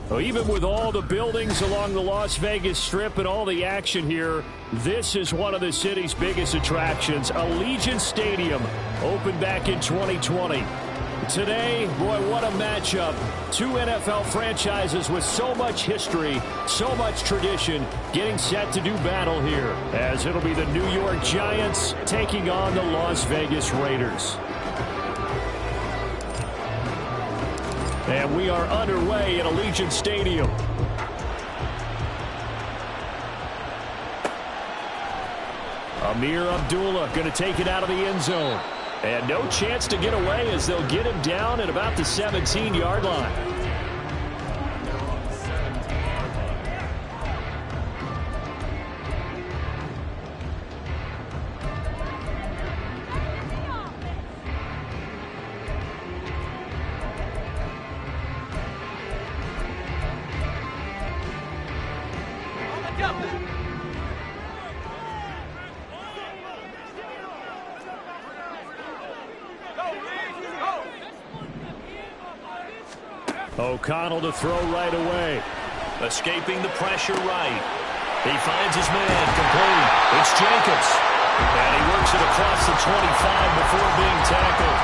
Well, even with all the buildings along the Las Vegas Strip and all the action here, this is one of the city's biggest attractions. Allegiant Stadium opened back in 2020. Today, boy, what a matchup. Two NFL franchises with so much history, so much tradition, getting set to do battle here, as it'll be the New York Giants taking on the Las Vegas Raiders. And we are underway at Allegiant Stadium. Amir Abdullah going to take it out of the end zone. And no chance to get away as they'll get him down at about the 17-yard line. O'Connell to throw right away. Escaping the pressure right. He finds his man complete. It's Jacobs. And he works it across the 25 before being tackled.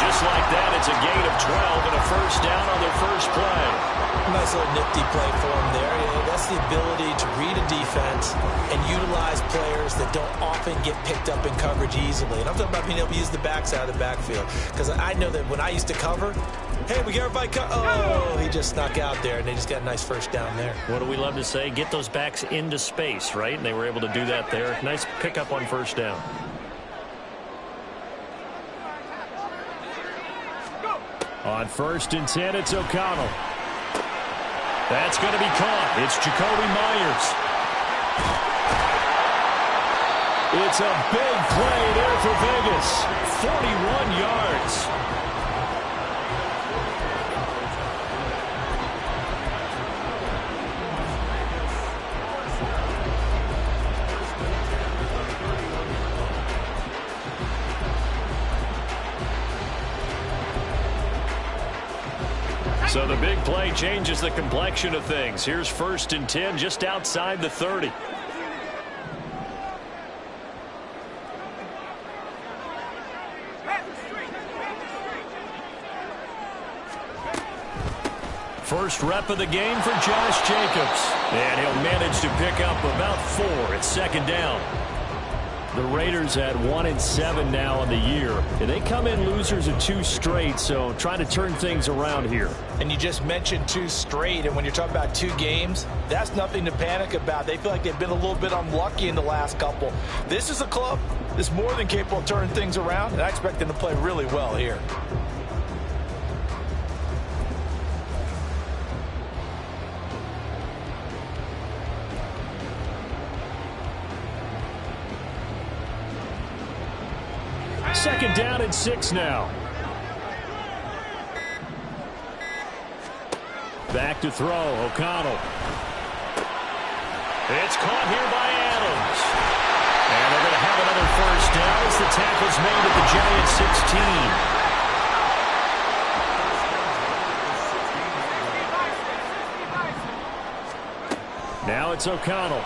Just like that, it's a gain of 12 and a first down on their first play. Nice little nifty play for him there. That's the ability to read a defense and utilize players that don't often get picked up in coverage easily. And I'm talking about being able to use the backside of the backfield. Because I know that when I used to cover, hey, we get everybody oh, he just snuck out there, and they just got a nice first down there. What do we love to say? Get those backs into space, right? And they were able to do that there. Nice pickup on first down. On 1st and 10, it's O'Connell. That's going to be caught. It's Jacoby Myers. It's a big play there for Vegas. 41 yards. So the big play changes the complexion of things. Here's 1st and 10 just outside the 30. First rep of the game for Josh Jacobs. And he'll manage to pick up about 4 at 2nd down. The Raiders at 1-7 now on the year. And they come in losers of 2 straight, so trying to turn things around here. And you just mentioned 2 straight, and when you're talking about 2 games, that's nothing to panic about. They feel like they've been a little bit unlucky in the last couple. This is a club that's more than capable of turning things around, and I expect them to play really well here. Second down and 6 now. Back to throw, O'Connell. It's caught here by Adams. And they're going to have another first down as the tackle's made at the Giants 16. Now it's O'Connell.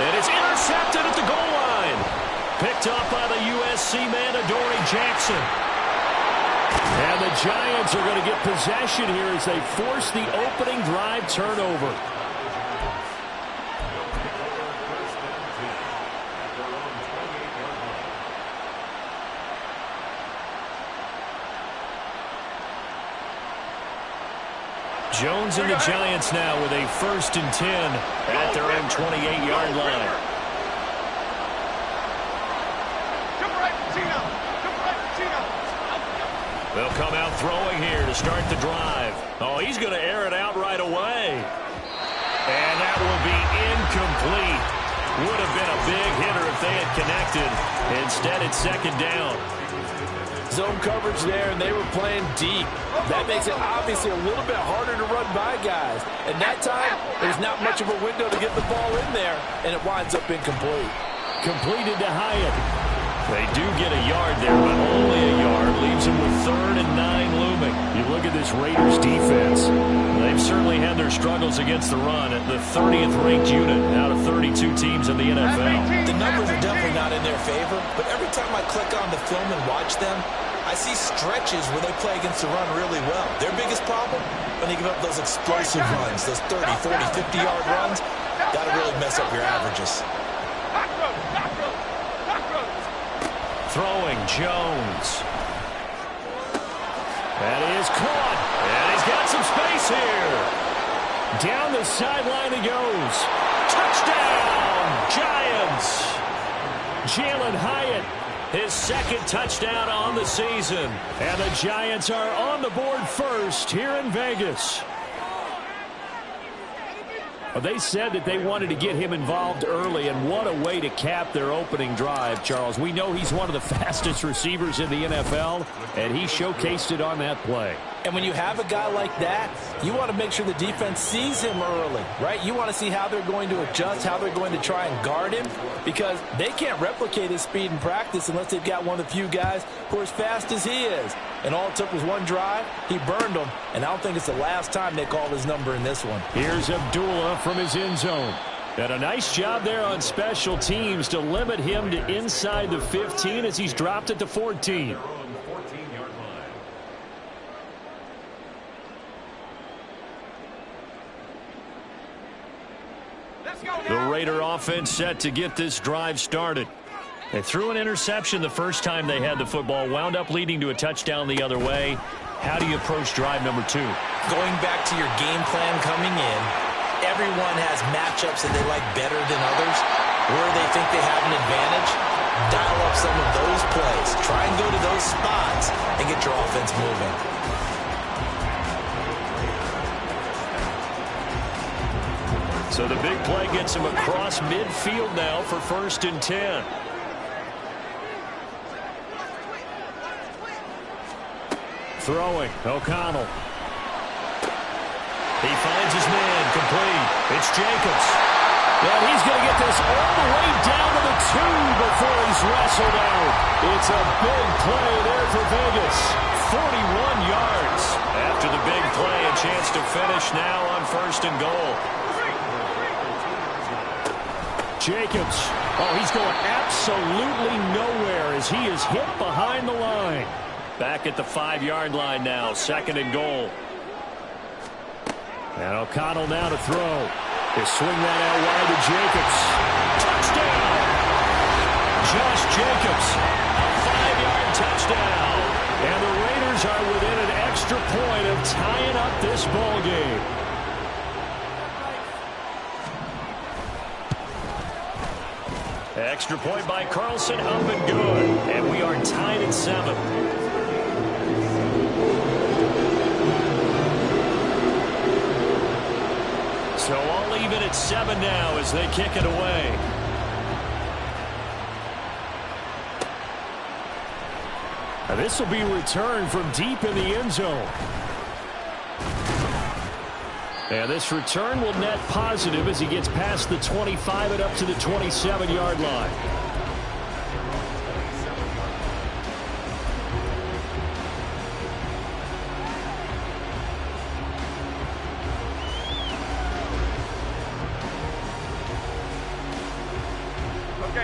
And it's intercepted at the goal line. Picked up by the USC man, Adoree Jackson. And the Giants are going to get possession here as they force the opening drive turnover. Jones and the Giants now with a 1st and 10 at their own 28-yard line. They'll come out throwing here to start the drive. Oh, he's going to air it out right away. And that will be incomplete. Would have been a big hitter if they had connected. Instead, it's 2nd down. Zone coverage there, and they were playing deep. That makes it obviously a little bit harder to run by guys. And that time, there's not much of a window to get the ball in there, and it winds up incomplete. Completed to Hyatt. They do get a yard there, but only a yard. Leaves them with 3rd and 9 looming. You look at this Raiders defense. They've certainly had their struggles against the run at the 30th ranked unit out of 32 teams in the NFL. The numbers are definitely not in their favor, but every time I click on the film and watch them, I see stretches where they play against the run really well. Their biggest problem, when they give up those explosive runs, those 30, 40, 50-yard runs, that'll really mess up your averages. Throwing Jones. That is caught. And he's got some space here. Down the sideline he goes. Touchdown, Giants. Jalen Hyatt, his 2nd touchdown on the season. And the Giants are on the board first here in Vegas. They said that they wanted to get him involved early, and what a way to cap their opening drive, Charles. We know he's one of the fastest receivers in the NFL, and he showcased it on that play. And when you have a guy like that, you want to make sure the defense sees him early, right? You want to see how they're going to adjust, how they're going to try and guard him, because they can't replicate his speed in practice unless they've got one of the few guys who are as fast as he is. And all it took was one drive. He burned them, and I don't think it's the last time they called his number in this one. Here's Abdullah from his end zone. And a nice job there on special teams to limit him to inside the 15 as he's dropped it to 14. The Raider offense set to get this drive started. They threw an interception the first time they had the football, wound up leading to a touchdown the other way. How do you approach drive number 2? Going back to your game plan coming in, everyone has matchups that they like better than others. Where they think they have an advantage, dial up some of those plays. Try and go to those spots and get your offense moving. So the big play gets him across midfield now for 1st and 10. Throwing, O'Connell. He finds his man, complete. It's Jacobs. And he's going to get this all the way down to the 2 before he's wrestled out. It's a big play there for Vegas. 41 yards. After the big play, a chance to finish now on 1st and goal. Jacobs. Oh, he's going absolutely nowhere as he is hit behind the line. Back at the 5-yard line now, 2nd and goal. And O'Connell now to throw. They swing that out wide to Jacobs. Touchdown! Josh Jacobs, a 5-yard touchdown. And the Raiders are within an extra point of tying up this ball game. Extra point by Carlson, up and good. And we are tied at 7. So all even at 7 now as they kick it away. Now this will be returned from deep in the end zone. And this return will net positive as he gets past the 25 and up to the 27-yard line.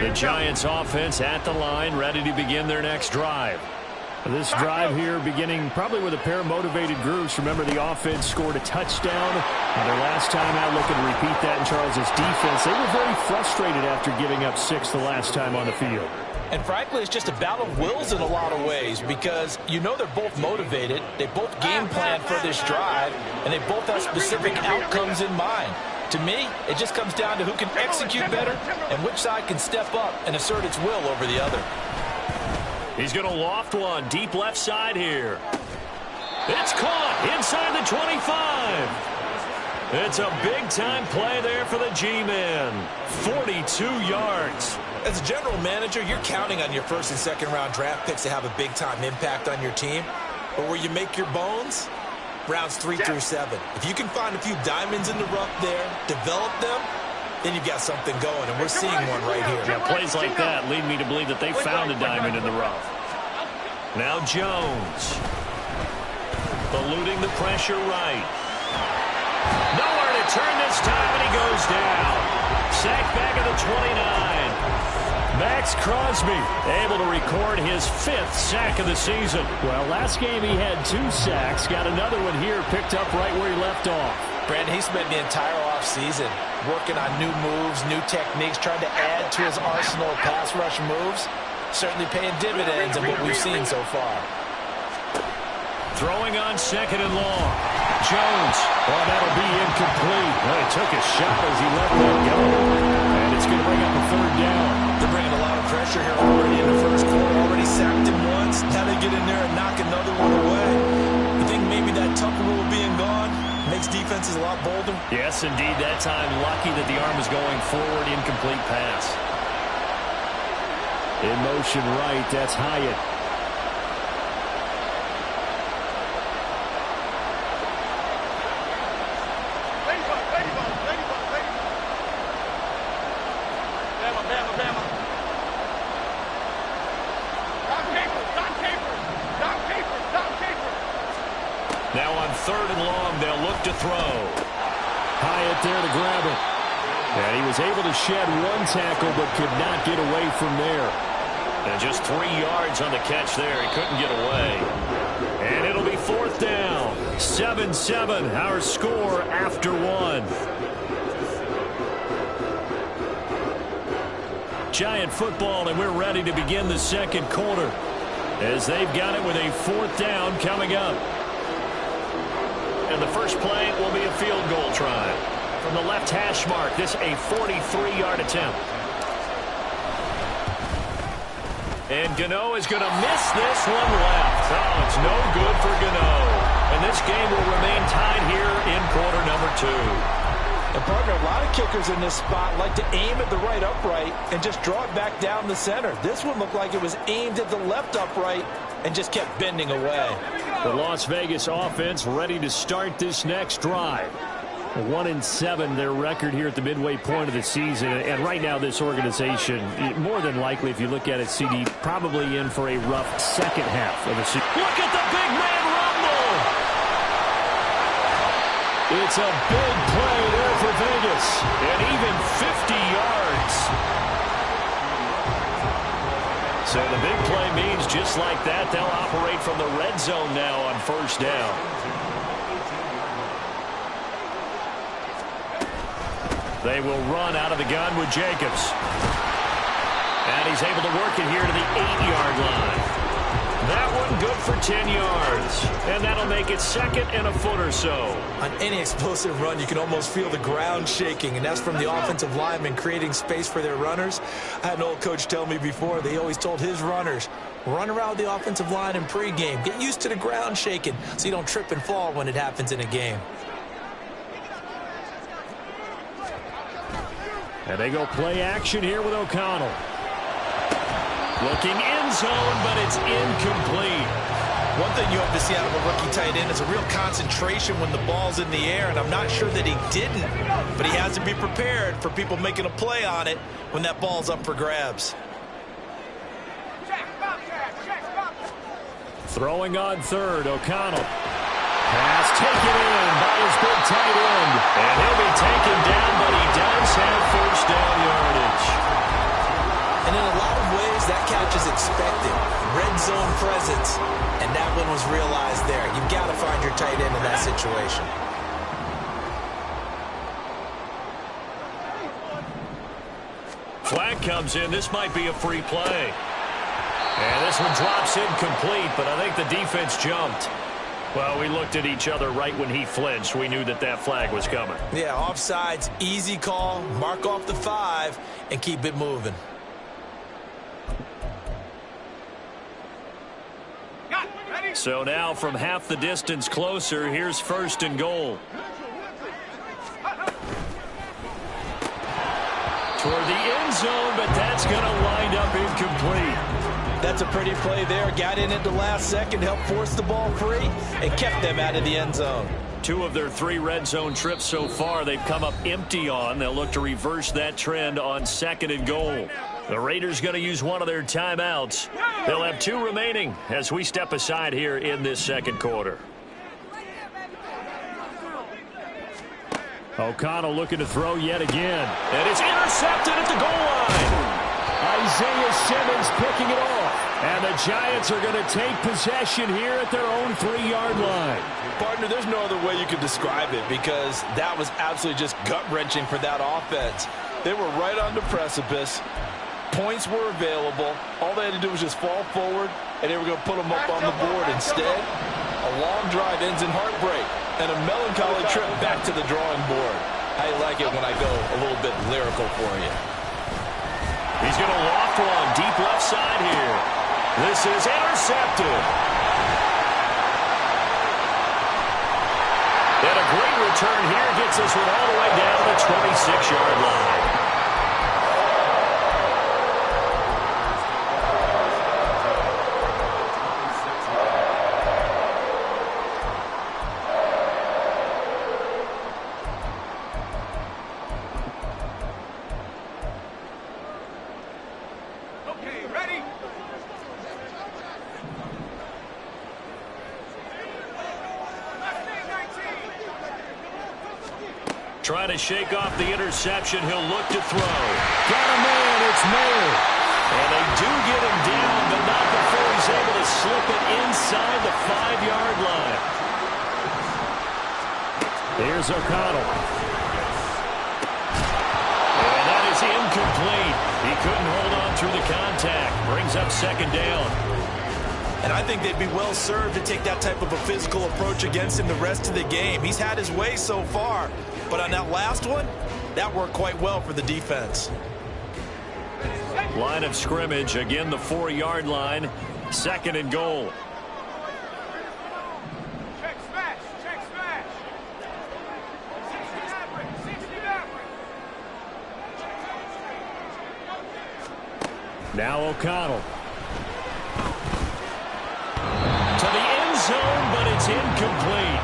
The Giants offense at the line, ready to begin their next drive. This drive here beginning probably with a pair of motivated groups. Remember, the offense scored a touchdown. Their last time out, looking to repeat that in Charles's defense. They were very frustrated after giving up 6 the last time on the field. And frankly, it's just a battle of wills in a lot of ways because you know they're both motivated. They both game plan for this drive, and they both have specific outcomes in mind. To me, it just comes down to who can execute better and which side can step up and assert its will over the other. He's going to loft one deep left side here. It's caught inside the 25. It's a big-time play there for the G-Men. 42 yards. As a general manager, you're counting on your first and second round draft picks to have a big-time impact on your team. But where you make your bones, rounds 3 through 7. If you can find a few diamonds in the rough there, develop them, then you've got something going, and we're seeing one right here. Yeah, plays like that lead me to believe that they found a diamond in the rough. Now Jones. Eluding the pressure right. Nowhere to turn this time, and he goes down. Sacked back at the 29. Max Crosby able to record his 5th sack of the season. Well, last game he had 2 sacks. Got another one here, picked up right where he left off. Brandon, he spent the entire offseason working on new moves, new techniques, trying to add to his arsenal of pass rush moves. Certainly paying dividends in what we've seen so far. Throwing on 2nd and long. Jones. Oh, that'll be incomplete. Well, he took a shot as he let that go. And it's going to bring up a 3rd down. They're bringing a lot of pressure here already in the first quarter. Already sacked him once. Now they get in there and knock another one away. You think maybe that Tucker rule being gone makes defenses a lot bolder? Yes, indeed. That time, lucky that the arm was going forward. Incomplete pass. In motion right, that's Hyatt. Now on 3rd and long, they'll look to throw. Hyatt there to grab it. And he was able to shed 1 tackle, but could not get away from there. And just 3 yards on the catch there. He couldn't get away. And it'll be 4th down. 7-7, our score after 1. Giant football, and we're ready to begin the second quarter. As they've got it with a 4th down coming up. And the first play will be a field goal try. From the left hash mark, this a 43-yard attempt. And Gano is going to miss this one left. Oh, it's no good for Gano. And this game will remain tied here in quarter number 2. And partner, a lot of kickers in this spot like to aim at the right upright and just draw it back down the center. This one looked like it was aimed at the left upright and just kept bending away. The Las Vegas offense ready to start this next drive. 1-7 their record here at the midway point of the season. And right now this organization, more than likely if you look at it, CD, probably in for a rough second half of the season. Look at the big man rumble! It's a big play there for Vegas. And even 50 yards. So the big play means just like that, they'll operate from the red zone now on 1st down. They will run out of the gun with Jacobs. And he's able to work it here to the 8-yard line. That one good for 10 yards. And that'll make it 2nd and a foot or so. On any explosive run, you can almost feel the ground shaking, and that's from the offensive linemen creating space for their runners. I had an old coach tell me before, they always told his runners, run around the offensive line in pregame. Get used to the ground shaking so you don't trip and fall when it happens in a game. And they go play action here with O'Connell. Looking end zone, but it's incomplete. One thing you hope to see out of a rookie tight end is a real concentration when the ball's in the air, and I'm not sure that he didn't, but he has to be prepared for people making a play on it when that ball's up for grabs. Throwing on 3rd, O'Connell. Pass taken in by his big tight end. And he'll be taken down, but he does have 1st down yardage. And in a lot of ways, that catch is expected. Red zone presence. And that one was realized there. You've got to find your tight end in that situation. Flag comes in. This might be a free play. And this one drops incomplete, but I think the defense jumped. Well, we looked at each other right when he flinched. We knew that that flag was coming. Yeah, offsides, easy call. Mark off the 5 and keep it moving. So now from half the distance closer, here's 1st and goal. toward the end zone, but that's going to wind up incomplete. That's a pretty play there. Got in at the last second, helped force the ball free, and kept them out of the end zone. 2 of their 3 red zone trips so far they've come up empty on. They'll look to reverse that trend on 2nd and goal. The Raiders going to use one of their timeouts. They'll have 2 remaining as we step aside here in this second quarter. O'Connell looking to throw yet again. And it's intercepted at the goal line. Isaiah Simmons picking it off. And the Giants are going to take possession here at their own 3-yard line. Partner, there's no other way you could describe it because that was absolutely just gut-wrenching for that offense. They were right on the precipice. Points were available. All they had to do was just fall forward, and they were going to put them up on the board. Instead, a long drive ends in heartbreak and a melancholy trip back to the drawing board. How you like it when I go a little bit lyrical for you? He's going to loft one deep left side here. This is intercepted. And a great return here gets this one all the way down the 26-yard line. Trying to shake off the interception. He'll look to throw. Got a man. It's Mayer. And they do get him down, but not before he's able to slip it inside the 5-yard line. Here's O'Connell. And that is incomplete. He couldn't hold on through the contact. Brings up 2nd down. And I think they'd be well served to take that type of a physical approach against him the rest of the game. He's had his way so far. But on that last one, that worked quite well for the defense. Line of scrimmage, again the 4-yard line, 2nd and goal. Check smash, check smash. 60 Now O'Connell. To the end zone, but it's incomplete.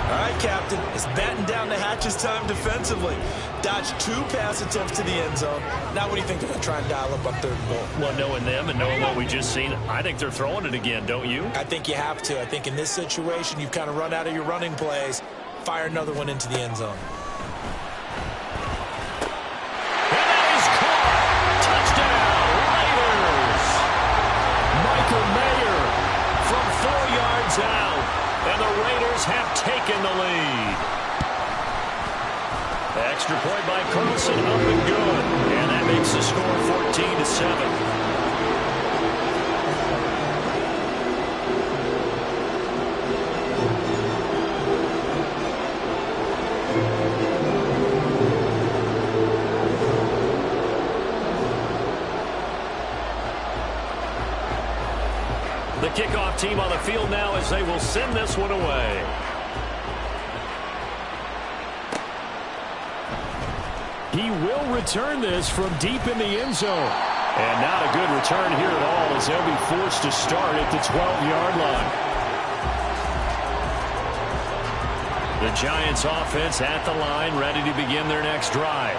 All right, Captain, it's batten down the hatches time defensively. Dodged 2 pass attempts to the end zone. Now what do you think they're going to try and dial up on 3rd and goal? Well, knowing them and knowing what we just seen, I think they're throwing it again, don't you? I think you have to. I think in this situation, you've kind of run out of your running plays. Fire another one into the end zone. And that is caught. Touchdown, Raiders. Michael Mayer from 4 yards out. And the Raiders have taken the lead. Extra point by Carlson, up and good. And that makes the score 14-7. The kickoff team on the field now as they will send this one away. He will return this from deep in the end zone. And not a good return here at all as they'll be forced to start at the 12-yard line. The Giants offense at the line, ready to begin their next drive.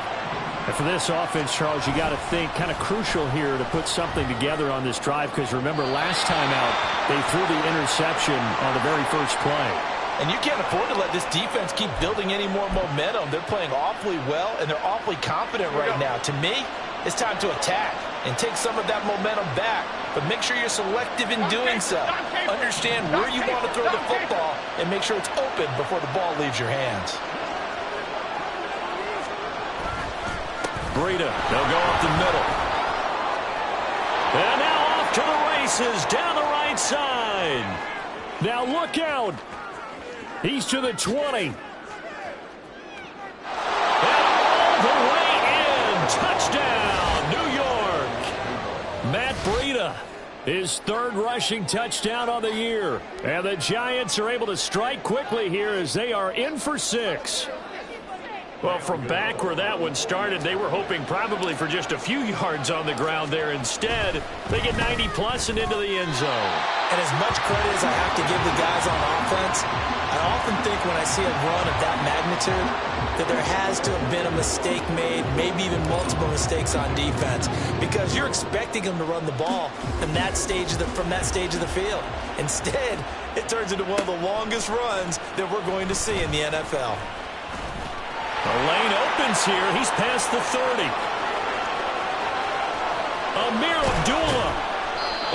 And for this offense, Charles, you got to think kind of crucial here to put something together on this drive because remember last time out they threw the interception on the very first play. And you can't afford to let this defense keep building any more momentum. They're playing awfully well and they're awfully confident right now. To me, it's time to attack and take some of that momentum back. But make sure you're selective in doing so. Understand where you want to throw the football and make sure it's open before the ball leaves your hands. Breida, they'll go up the middle. And now off to the races down the right side. Now look out. He's to the 20. And all the way in. Touchdown, New York. Matt Breida, his 3rd rushing touchdown on the year. And the Giants are able to strike quickly here as they are in for 6. Well, from back where that one started, they were hoping probably for just a few yards on the ground there. Instead, they get 90-plus and into the end zone. And as much credit as I have to give the guys on offense, I often think when I see a run of that magnitude that there has to have been a mistake made, maybe even multiple mistakes on defense, because you're expecting them to run the ball from that stage of the field. Instead, it turns into one of the longest runs that we're going to see in the NFL. The lane opens here. He's past the 30. Ameer Abdullah.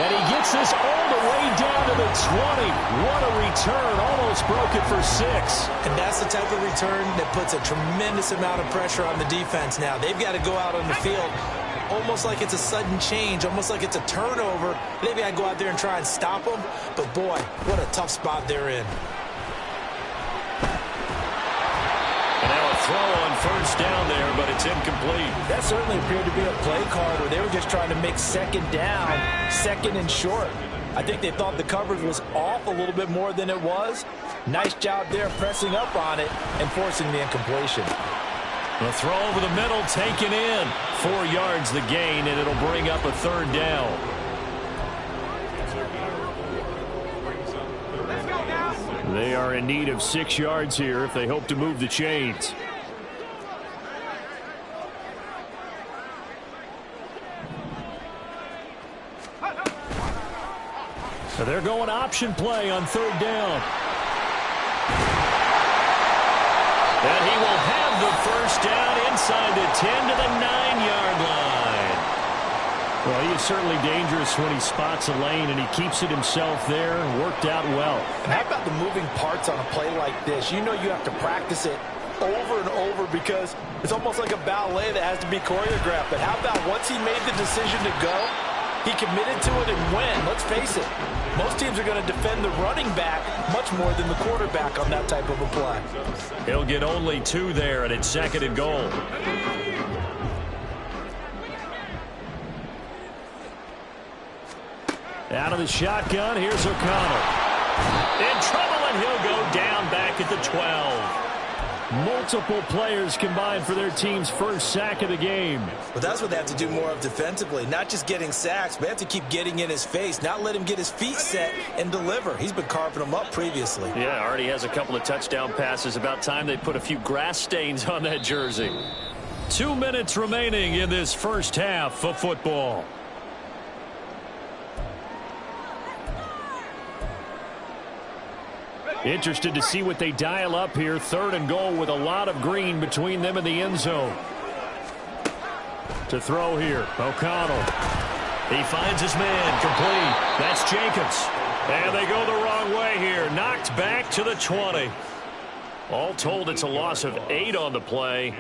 And he gets this all the way down to the 20. What a return. Almost broke it for 6. And that's the type of return that puts a tremendous amount of pressure on the defense now. They've got to go out on the field almost like it's a sudden change, almost like it's a turnover. They've got to go out there and try and stop them. But, boy, what a tough spot they're in. And now a throw on first down there, but it's incomplete. That certainly appeared to be a play call where they were just trying to make second down, second and short. I think they thought the coverage was off a little bit more than it was. Nice job there pressing up on it and forcing the incompletion. The throw over the middle taken in. 4 yards the gain, and it'll bring up a third down. They are in need of 6 yards here if they hope to move the chains. So they're going option play on third down. And he will have the first down inside the 10 to the 9-yard line. Well, he is certainly dangerous when he spots a lane, and he keeps it himself there. Worked out well. And how about the moving parts on a play like this? You know you have to practice it over and over because it's almost like a ballet that has to be choreographed. But how about once he made the decision to go, he committed to it and went. Let's face it, most teams are going to defend the running back much more than the quarterback on that type of a play. He'll get only 2 there, and it's second and goal. Out of the shotgun, here's O'Connell. In trouble, and he'll go down back at the 12. Multiple players combined for their team's first sack of the game. But that's what they have to do more of defensively. Not just getting sacks, but they have to keep getting in his face, not let him get his feet set and deliver. He's been carving them up previously. Yeah, already has a couple of touchdown passes. About time they put a few grass stains on that jersey. 2 minutes remaining in this first half of football. Interested to see what they dial up here. Third and goal with a lot of green between them and the end zone. To throw here, O'Connell. He finds his man, complete. That's Jacobs. And they go the wrong way here. Knocked back to the 20. All told, it's a loss of 8 on the play.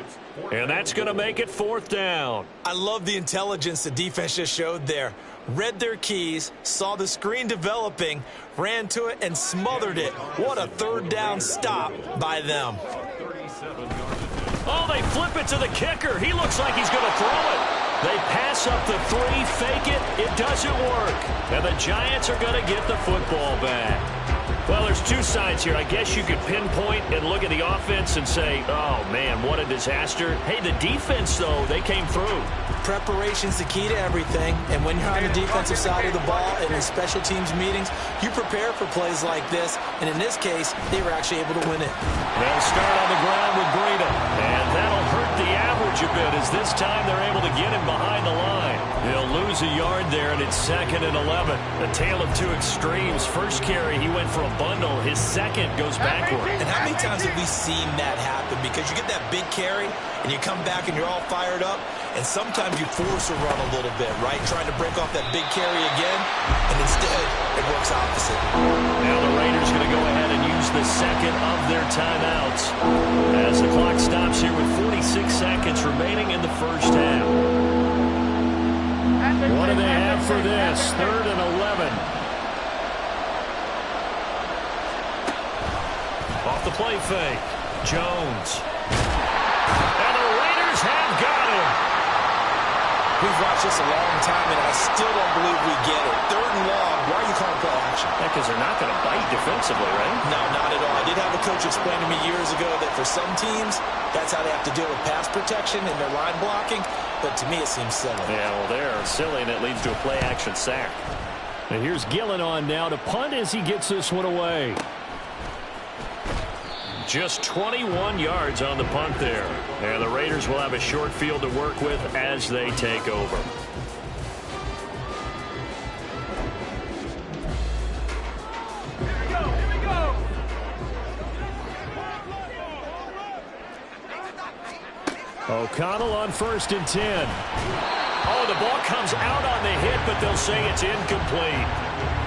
And that's going to make it fourth down. I love the intelligence the defense just showed there. Read their keys, saw the screen developing, ran to it, and smothered it. What a third down stop by them. Oh, they flip it to the kicker. He looks like he's going to throw it. They pass up the 3, fake it. It doesn't work. And the Giants are going to get the football back. Well, there's 2 sides here. I guess you could pinpoint and look at the offense and say, oh, man, what a disaster. Hey, the defense, though, they came through. Preparation's the key to everything, and when you're on the defensive side of the ball and in special teams meetings, you prepare for plays like this, and in this case, they were actually able to win it. They'll start on the ground with Breida, and that'll hurt the average a bit as this time they're able to get him behind the line. They'll lose a yard there, and it's second and 11. A tale of 2 extremes. First carry, he went for a bundle. His second goes backward. And how many times have we seen that happen? Because you get that big carry, and you come back and you're all fired up, and sometimes you force a run a little bit, right? Trying to break off that big carry again, and instead it works opposite. Now the Raiders going to go ahead and use the second of their timeouts as the clock stops here with 46 seconds remaining in the first half. What do they have for this? Third and 11. Off the play fake. Jones. And the Raiders have got him. We've watched this a long time, and I still don't believe we get it. Third and long. Why are you calling play action? Because they're not going to bite defensively, right? No, not at all. I did have a coach explain to me years ago that for some teams, that's how they have to deal with pass protection and their line blocking. But to me, it seems silly. Yeah, well, they're silly, and it leads to a play-action sack. And here's Gillen on now to punt as he gets this one away. Just 21 yards on the punt there. And the Raiders will have a short field to work with as they take over. Here we go. O'Connell on 1st and 10. Oh, the ball comes out on the hit, but they'll say it's incomplete.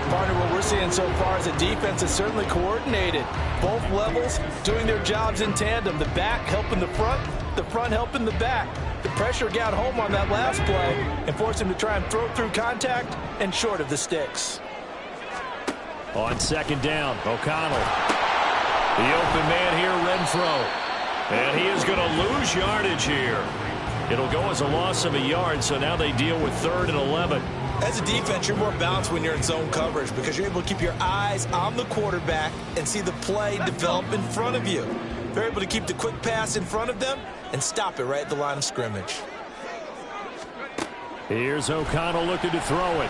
Partner, what we're seeing so far is the defense is certainly coordinated. Both levels doing their jobs in tandem. The back helping the front helping the back. The pressure got home on that last play and forced him to try and throw through contact and short of the sticks. On 2nd down, O'Connell. The open man here, Renfro. And he is going to lose yardage here. It'll go as a loss of a yard, so now they deal with 3rd and 11. As a defense, you're more balanced when you're in zone coverage because you're able to keep your eyes on the quarterback and see the play develop in front of you. They're able to keep the quick pass in front of them and stop it right at the line of scrimmage. Here's O'Connell looking to throw it.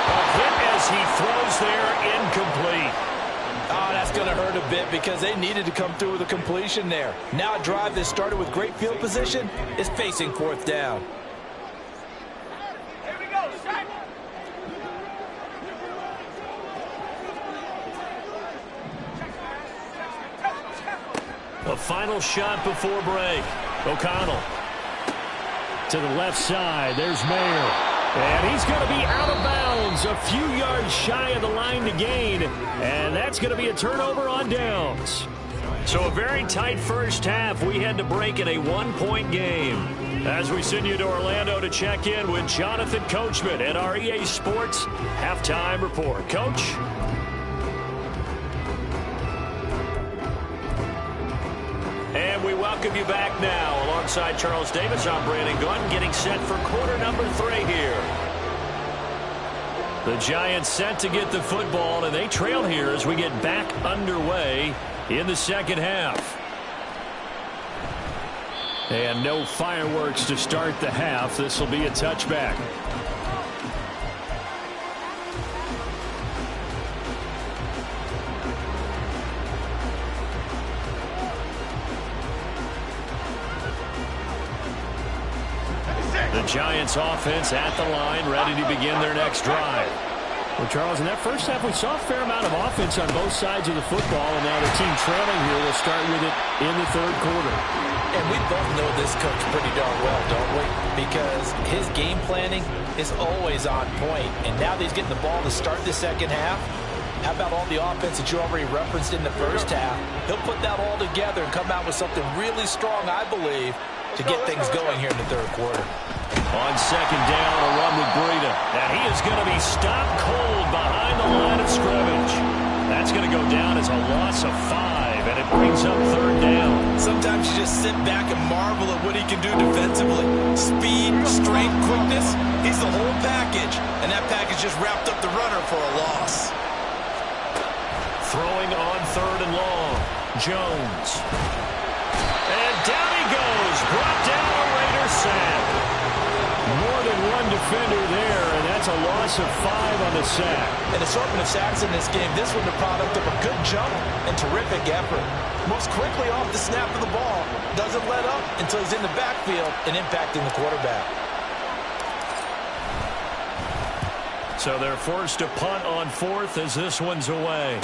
A hit as he throws there, incomplete. Oh, that's going to hurt a bit because they needed to come through with a completion there. Now a drive that started with great field position is facing 4th down. Here we go. Sack. A final shot before break. O'Connell to the left side. There's Mayer. And he's going to be out of bounds, a few yards shy of the line to gain. And that's going to be a turnover on downs. So a very tight first half. We had to break in a 1-point game. As we send you to Orlando to check in with Jonathan Coachman at our EA Sports Halftime Report. Coach? And we welcome you back now. Alongside Charles Davis, I'm Brandon Gunn, getting set for quarter number 3 here. The Giants set to get the football, and they trail here as we get back underway in the second half. And no fireworks to start the half. This will be a touchback. The Giants offense at the line, ready to begin their next drive. Well, Charles, in that first half, we saw a fair amount of offense on both sides of the football, and now the team trailing here will start with it in the 3rd quarter. And we both know this coach pretty darn well, don't we? Because his game planning is always on point. And now that he's getting the ball to start the second half, how about all the offense that you already referenced in the first half? He'll put that all together and come out with something really strong, I believe, to get things going here in the 3rd quarter. On 2nd down, a run with Breida. And he is going to be stopped cold behind the line of scrimmage. That's going to go down as a loss of 5, and it brings up 3rd down. Sometimes you just sit back and marvel at what he can do defensively. Speed, strength, quickness, he's the whole package. And that package just wrapped up the runner for a loss. Throwing on 3rd and long. Jones. And down he goes. Brought down a Raider sack. More than one defender there, and that's a loss of 5 on the sack. An assortment of sacks in this game. This one the product of a good jump and terrific effort. Moves quickly off the snap of the ball. Doesn't let up until he's in the backfield and impacting the quarterback. So they're forced to punt on 4th as this one's away.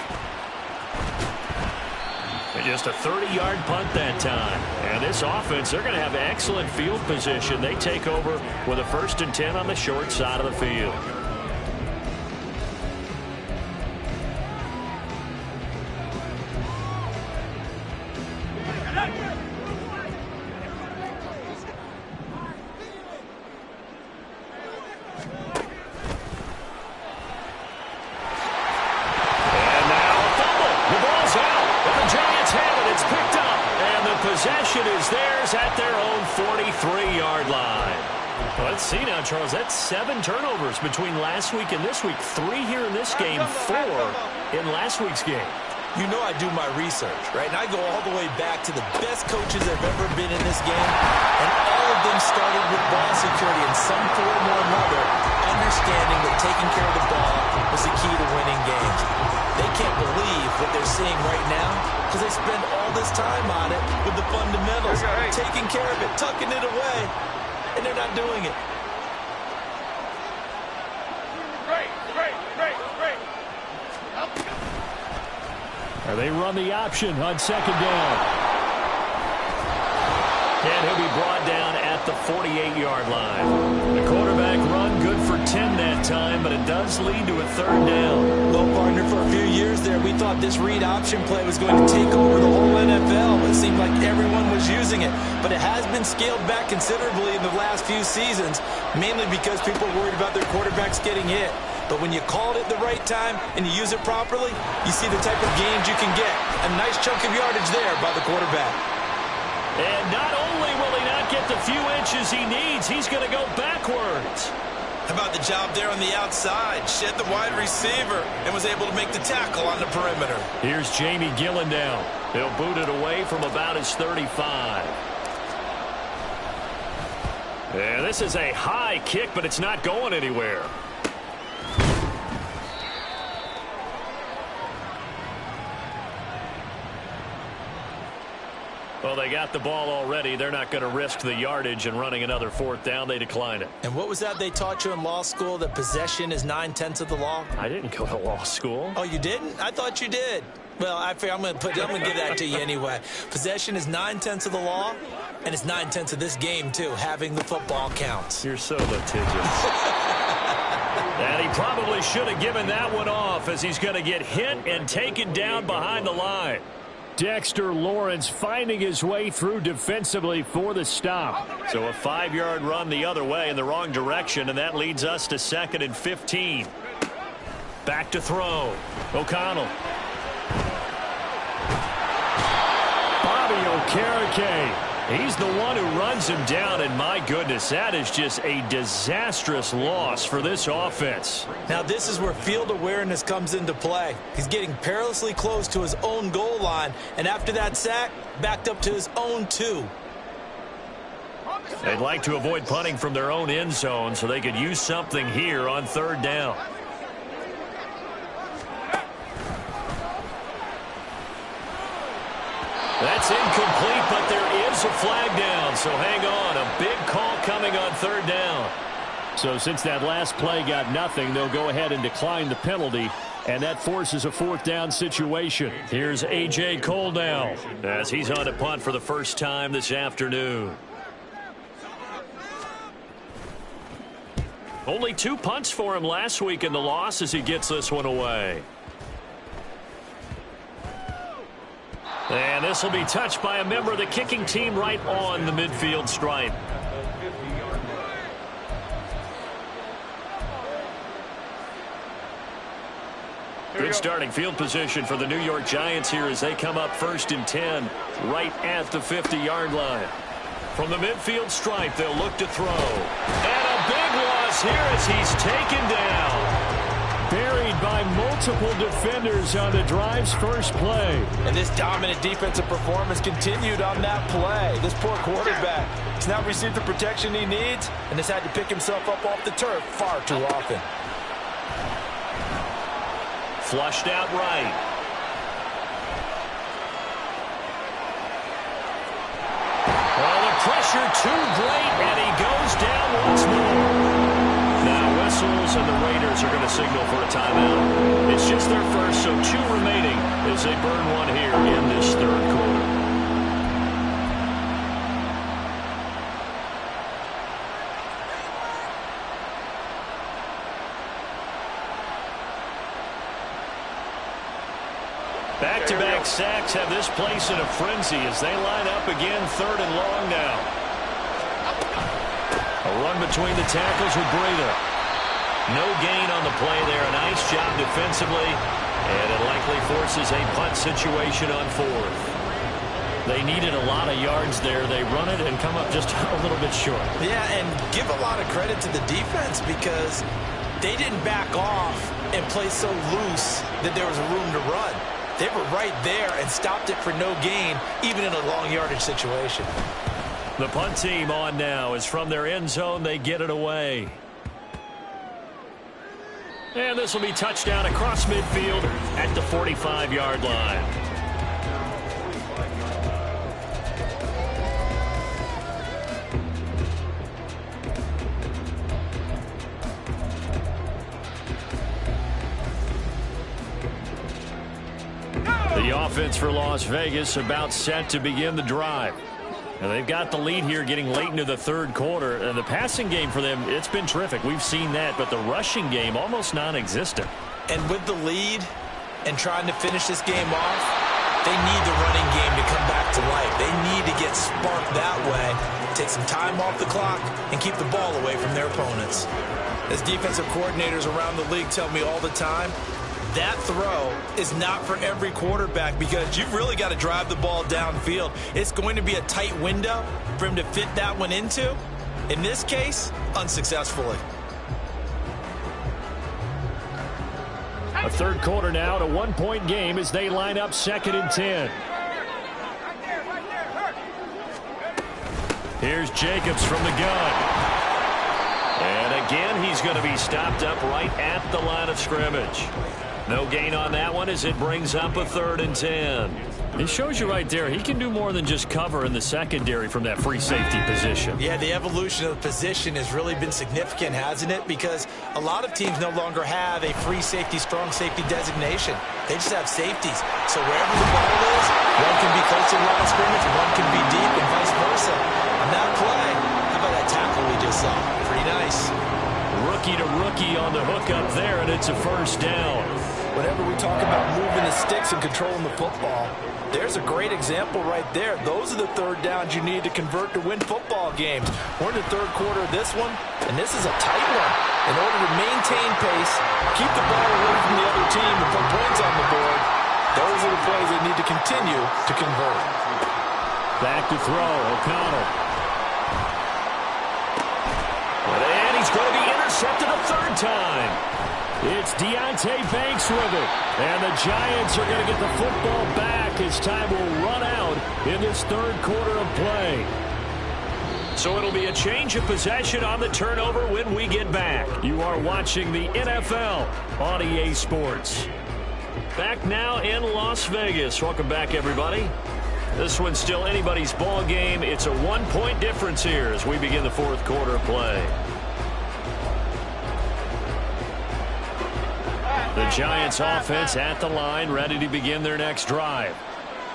And just a 30-yard punt that time. And this offense, they're going to have excellent field position. They take over with a 1st and 10 on the short side of the field. possession is theirs at their own 43-yard line. Well, let's see now, Charles. That's 7 turnovers between last week and this week. 3 here in this game, 4 in last week's game. You know I do my research, right? And I go all the way back to the best coaches that have ever been in this game. And all of them started with ball security in some form or another, understanding that taking care of the ball was the key to winning games. They can't believe what they're seeing right now because they spend all this time on it with the fundamentals, taking care of it, tucking it away, and they're not doing it. Great. They run the option on 2nd down. And he'll be brought down at the 48-yard line. The quarterback run good for 10 that time, but it does lead to a 3rd down. Well, partner, for a few years there, we thought this read option play was going to take over the whole NFL. It seemed like everyone was using it. But it has been scaled back considerably in the last few seasons, mainly because people are worried about their quarterbacks getting hit. But when you call it at the right time and you use it properly, you see the type of gains you can get. A nice chunk of yardage there by the quarterback. And not only will he not get the few inches he needs, he's going to go backwards. How about the job there on the outside? Shed the wide receiver and was able to make the tackle on the perimeter. Here's Jamie Gillen now. He'll boot it away from about his 35. And this is a high kick, but it's not going anywhere. Well, they got the ball already. They're not going to risk the yardage and running another 4th down. They decline it. And what was that they taught you in law school, that possession is 9/10 of the law? I didn't go to law school. Oh, you didn't? I thought you did. Well, I'm going to give that to you anyway. Possession is 9/10 of the law, and it's 9/10 of this game, too. Having the football counts. You're so litigious. And he probably should have given that one off, as he's going to get hit and taken down behind the line. Dexter Lawrence finding his way through defensively for the stop. So a 5-yard run the other way in the wrong direction, and that leads us to 2nd and 15. Back to throw. O'Connell. Bobby Okereke. He's the one who runs him down, and my goodness, that is just a disastrous loss for this offense. Now, this is where field awareness comes into play. He's getting perilously close to his own goal line, and after that sack, backed up to his own 2. They'd like to avoid punting from their own end zone so they could use something here on 3rd down. That's incomplete, but there is a flag down, so hang on. A big call coming on 3rd down. So since that last play got nothing, they'll go ahead and decline the penalty, and that forces a 4th down situation. Here's A.J. Cole now, as he's on to punt for the first time this afternoon. Only 2 punts for him last week in the loss as he gets this one away. And this will be touched by a member of the kicking team right on the midfield stripe. Good starting field position for the New York Giants here as they come up 1st and 10 right at the 50-yard line. From the midfield stripe, they'll look to throw. And a big loss here as he's taken down. Buried by multiple defenders on the drive's first play. And this dominant defensive performance continued on that play. This poor quarterback has not received the protection he needs and has had to pick himself up off the turf far too often. Flushed out right. Well, the pressure too great, and he goes down once more. Now whistles, and the Raiders are going to signal for a timeout. It's just their first, so 2 remaining as they burn one here in this 3rd quarter. Back-to-back sacks have this place in a frenzy as they line up again 3rd and long now. A run between the tackles with Breida. No gain on the play there. A nice job defensively, and it likely forces a punt situation on 4th. They needed a lot of yards there. They run it and come up just a little bit short. Yeah, and give a lot of credit to the defense because they didn't back off and play so loose that there was room to run. They were right there and stopped it for no gain, even in a long yardage situation. The punt team on now is from their end zone. They get it away. And this will be touchdown across midfield at the 45-yard line. The offense for Las Vegas about set to begin the drive. And they've got the lead here getting late into the third quarter. And the passing game for them, it's been terrific. We've seen that. But the rushing game, almost non-existent. And with the lead and trying to finish this game off, they need the running game to come back to life. They need to get sparked that way, take some time off the clock, and keep the ball away from their opponents. As defensive coordinators around the league tell me all the time, that throw is not for every quarterback because you've really got to drive the ball downfield. It's going to be a tight window for him to fit that one into. In this case, unsuccessfully. A third quarter now, a one-point game as they line up 2nd and 10. Here's Jacobs from the gun. And again, he's going to be stopped up right at the line of scrimmage. No gain on that one as it brings up a 3rd and 10. It shows you right there, he can do more than just cover in the secondary from that free safety position. Yeah, the evolution of the position has really been significant, hasn't it? Because a lot of teams no longer have a free safety, strong safety designation. They just have safeties. So wherever the ball is, one can be close to the line of scrimmage, one can be deep, and vice versa. On that play, how about that tackle we just saw? Pretty nice. Rookie to rookie on the hook up there, and it's a 1st down. Whenever we talk about moving the sticks and controlling the football, there's a great example right there. Those are the 3rd downs you need to convert to win football games. We're in the 3rd quarter of this one, and this is a tight one. In order to maintain pace, keep the ball away from the other team and put points on the board, those are the plays they need to continue to convert. Back to throw, O'Connell. And he's going to be intercepted a 3rd time. It's Deonte Banks with it. And the Giants are going to get the football back as time will run out in this 3rd quarter of play. So it'll be a change of possession on the turnover when we get back. You are watching the NFL on EA Sports. Back now in Las Vegas. Welcome back, everybody. This one's still anybody's ball game. It's a 1-point difference here as we begin the 4th quarter of play. The Giants offense at the line, ready to begin their next drive.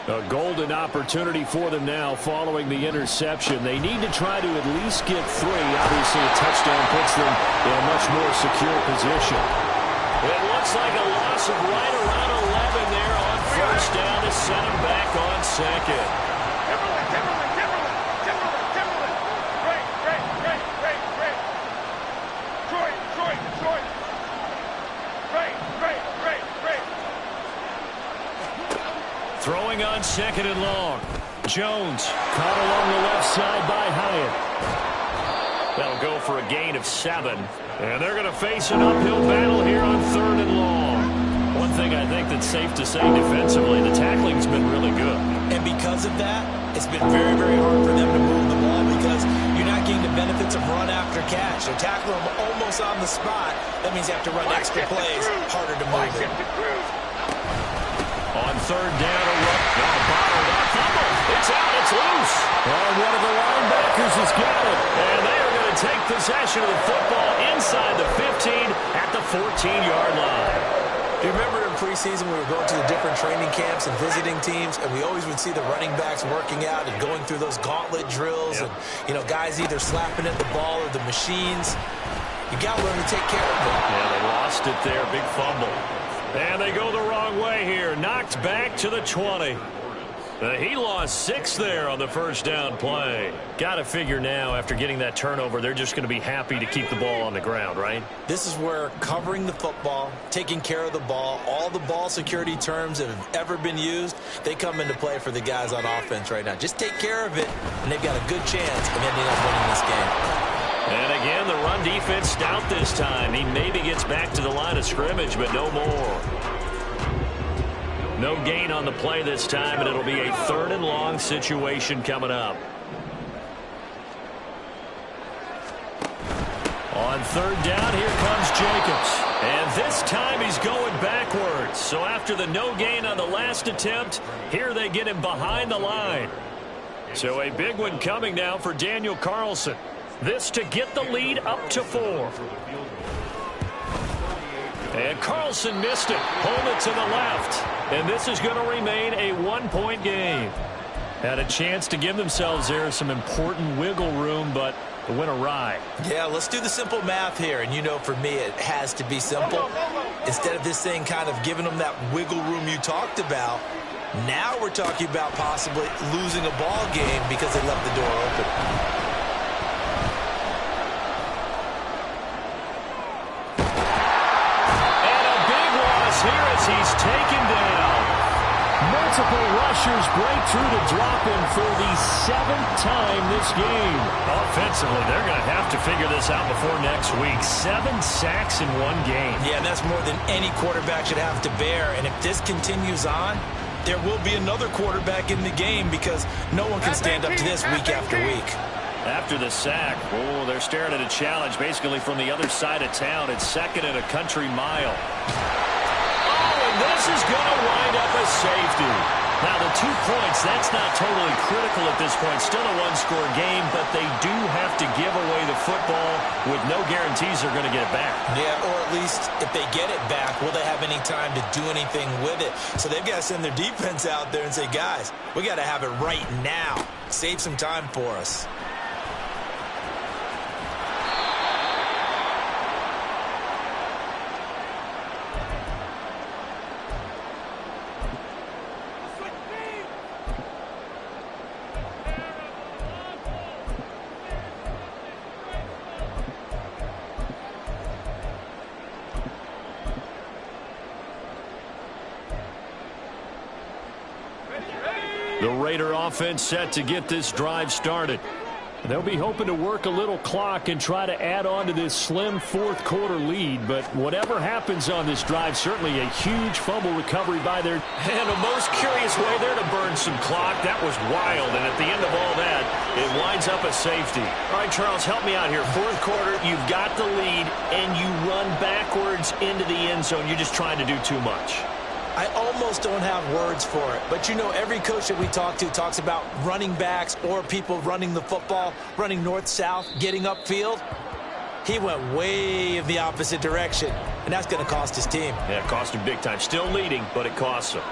A golden opportunity for them now following the interception. They need to try to at least get 3. Obviously, a touchdown puts them in a much more secure position. It looks like a loss of right around 11 there on 1st down to set them back on 2nd. Throwing on 2nd and long. Jones caught along the left side by Hyatt. That'll go for a gain of 7. And they're going to face an uphill battle here on 3rd and long. One thing I think that's safe to say defensively, the tackling's been really good. And because of that, it's been very, very hard for them to move the ball because you're not getting the benefits of run after catch. They're tackling them almost on the spot. That means you have to run extra plays, harder to move it. On 3rd down, a run. Now bottled up. Fumble. It's out. It's loose. And one of the linebackers has got it. And they are going to take possession of the football inside the 15 at the 14-yard line. Do you remember in preseason we were going to the different training camps and visiting teams, and we always would see the running backs working out and going through those gauntlet drills, and, you know, guys either slapping at the ball or the machines. You got to learn to take care of them. Yeah, they lost it there. Big fumble. And they go the wrong way here. Knocked back to the 20. He lost 6 there on the first down play. Got to figure now, after getting that turnover, they're just going to be happy to keep the ball on the ground, right? This is where covering the football, taking care of the ball, all the ball security terms that have ever been used, they come into play for the guys on offense right now. Just take care of it, and they've got a good chance of ending up winning this game. And again, the run defense stout this time. He maybe gets back to the line of scrimmage, but no more. No gain on the play this time, and it'll be a 3rd and long situation coming up. On 3rd down, here comes Jacobs. And this time he's going backwards. So after the no gain on the last attempt, here they get him behind the line. So a big one coming now for Daniel Carlson. This to get the lead up to 4. And Carlson missed it. Hold it to the left. And this is going to remain a 1-point game. Had a chance to give themselves there some important wiggle room, but it went awry. Yeah, let's do the simple math here. And you know, for me, it has to be simple. Instead of this thing kind of giving them that wiggle room you talked about, now we're talking about possibly losing a ball game because they left the door open. Here as he's taken down. Multiple rushers break through to drop him for the 7th time this game. Offensively, they're going to have to figure this out before next week. 7 sacks in 1 game. Yeah, and that's more than any quarterback should have to bear. And if this continues on, there will be another quarterback in the game because no one can stand up to this week after week. After the sack, they're staring at a challenge basically from the other side of town. It's 2nd and a country mile. This is going to wind up a safety. Now, the 2 points, that's not totally critical at this point. Still a 1-score game, but they do have to give away the football with no guarantees they're going to get it back. Yeah, or at least if they get it back, will they have any time to do anything with it? So they've got to send their defense out there and say, guys, we got to have it right now. Save some time for us. The Raider offense set to get this drive started. They'll be hoping to work a little clock and try to add on to this slim 4th quarter lead. But whatever happens on this drive, certainly a huge fumble recovery by their... And a most curious way there to burn some clock. That was wild. And at the end of all that, it winds up a safety. All right, Charles, help me out here. 4th quarter, you've got the lead, and you run backwards into the end zone. You're just trying to do too much. I almost don't have words for it. But, you know, every coach that we talk to talks about running backs or people running the football, running north-south, getting upfield. He went way in the opposite direction, and that's going to cost his team. Yeah, it cost him big time. Still leading, but it costs him.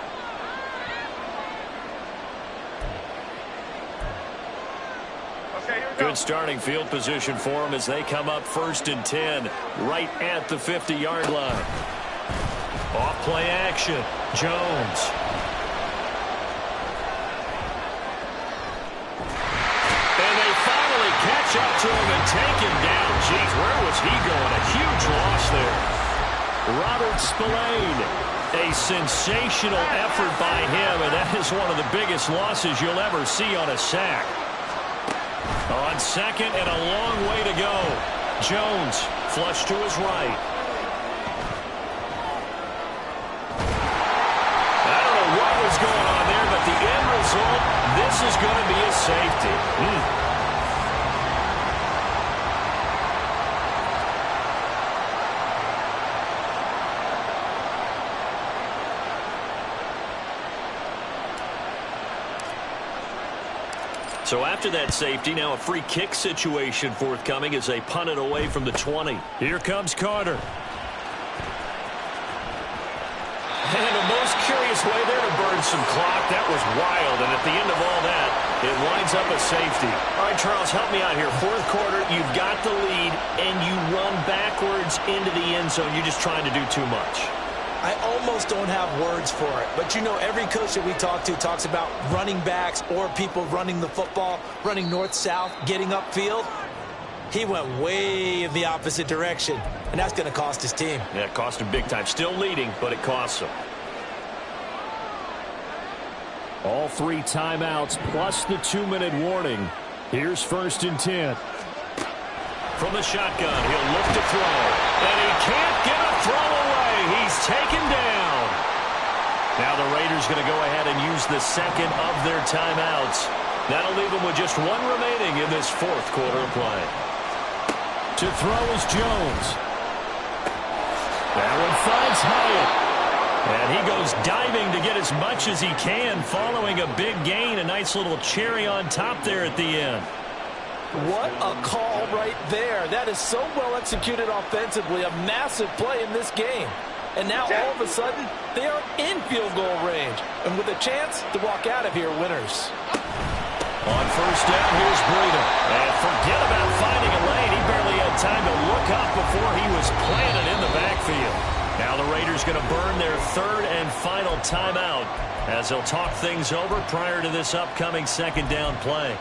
Good starting field position for him as they come up 1st and 10, right at the 50-yard line. Off play action. Jones. And they finally catch up to him and take him down. Jeez, where was he going? A huge loss there. Robert Spillane. A sensational effort by him, and that is one of the biggest losses you'll ever see on a sack. On 2nd and a long way to go. Jones flush to his right. Going on there, but the end result, this is going to be a safety. So after that safety, now a free kick situation forthcoming as they punt it away from the 20. Here comes Carter. And the most curious way there to burn some clock. That was wild. And at the end of all that, it winds up a safety. All right, Charles, help me out here. 4th quarter, you've got the lead, and you run backwards into the end zone. You're just trying to do too much. I almost don't have words for it. But, you know, every coach that we talk to talks about running backs or people running the football, running north-south, getting upfield. He went way in the opposite direction, and that's going to cost his team. Yeah, it cost him big time. Still leading, but it costs him. All 3 timeouts plus the 2-minute warning. Here's 1st and 10. From the shotgun, he'll look to throw. And he can't get a throw away. He's taken down. Now the Raiders going to go ahead and use the second of their timeouts. That'll leave them with just 1 remaining in this 4th quarter play. To throw is Jones. That one finds Hyatt. And he goes diving to get as much as he can following a big gain. A nice little cherry on top there at the end. What a call right there. That is so well executed offensively. A massive play in this game. And now all of a sudden, they are in field goal range. And with a chance to walk out of here winners. On 1st down, here's Breida. And forget about finding a lane. He barely had time to look up before he was planted in the backfield. Now the Raiders going to burn their 3rd and final timeout as they'll talk things over prior to this upcoming 2nd down play.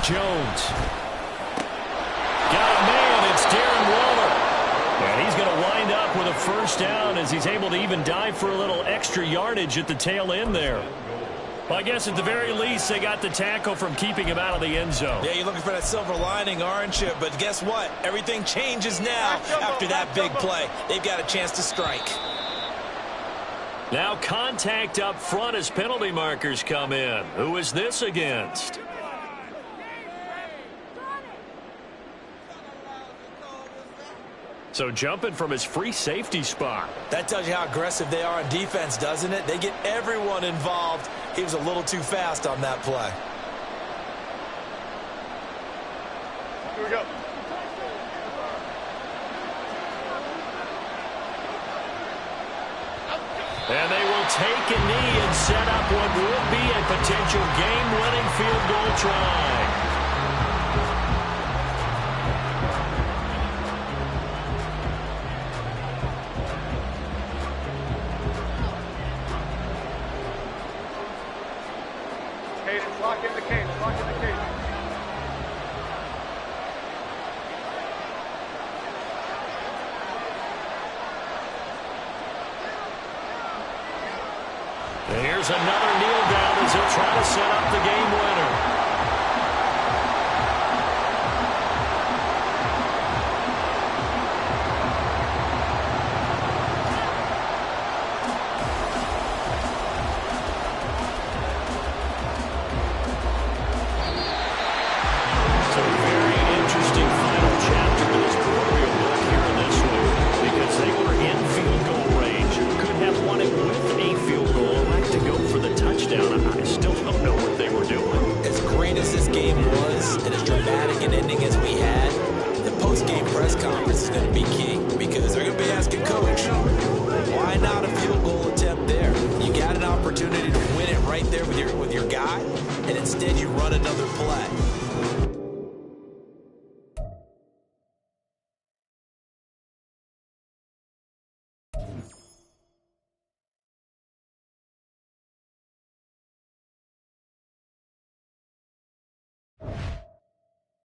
Jones. Got a man. It's Darren Waller. And he's going to wind up with a 1st down as he's able to even dive for a little extra yardage at the tail end there. Well, I guess at the very least they got the tackle from keeping him out of the end zone. Yeah, you're looking for that silver lining, aren't you? But guess what? Everything changes now after that big play. They've got a chance to strike. Now contact up front as penalty markers come in. Who is this against? So jumping from his free safety spot. That tells you how aggressive they are on defense, doesn't it? They get everyone involved. He was a little too fast on that play. Here we go. And they will take a knee and set up what would be a potential game-winning field goal try. Lock in the cage. Lock in the cage. And here's another kneel down as he'll try to set up the game winner. Press conference is going to be key because they're going to be asking coach, why not a field goal attempt there? You got an opportunity to win it right there with your guy, and instead you run another play.